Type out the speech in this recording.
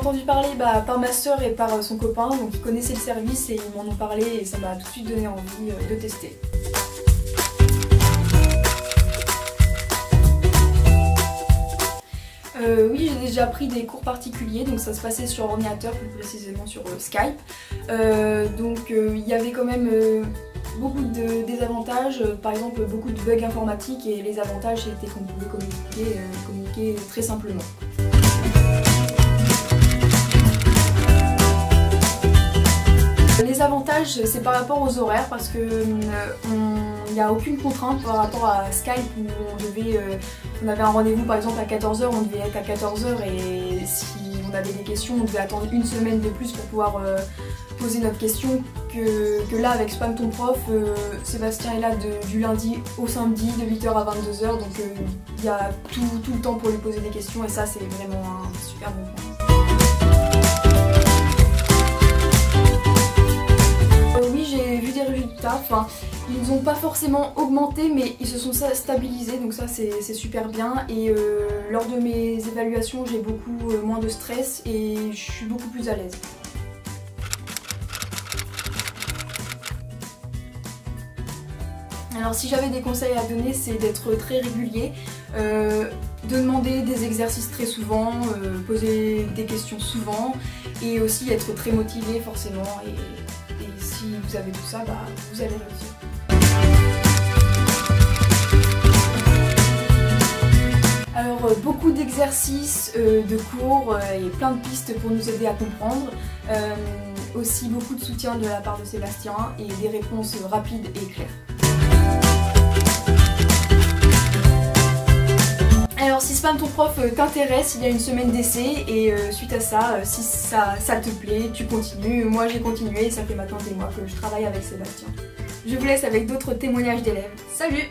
entendu parler par ma soeur et par son copain, donc ils connaissaient le service et ils m'en ont parlé et ça m'a tout de suite donné envie de tester. Oui, j'ai déjà pris des cours particuliers, donc ça se passait sur ordinateur, plus précisément sur Skype. Il y avait quand même beaucoup de désavantages, par exemple beaucoup de bugs informatiques, et les avantages c'était qu'on pouvait communiquer très simplement. Les avantages, c'est par rapport aux horaires, parce que il n'y a aucune contrainte par rapport à Skype où on avait un rendez-vous par exemple à 14 h, on devait être à 14 h, et si on avait des questions, on devait attendre une semaine de plus pour pouvoir poser notre question, que là avec Spam ton prof, Sébastien est là du lundi au samedi de 8 h à 22 h, donc il y a tout le temps pour lui poser des questions, et ça c'est vraiment un super bon point. Oui, j'ai vu des résultats, ils n'ont pas forcément augmenté, mais ils se sont stabilisés, donc ça c'est super bien, et lors de mes évaluations j'ai beaucoup moins de stress et je suis beaucoup plus à l'aise. Alors si j'avais des conseils à donner, c'est d'être très régulier, de demander des exercices très souvent, poser des questions souvent, et aussi être très motivé forcément, et si vous avez tout ça, vous allez réussir. Alors beaucoup d'exercices, de cours et plein de pistes pour nous aider à comprendre. Aussi beaucoup de soutien de la part de Sébastien et des réponses rapides et claires. Alors si Spam ton prof t'intéresse, il y a une semaine d'essai, et suite à ça, si ça te plaît, tu continues. Moi j'ai continué et ça fait maintenant des mois que je travaille avec Sébastien. Je vous laisse avec d'autres témoignages d'élèves. Salut!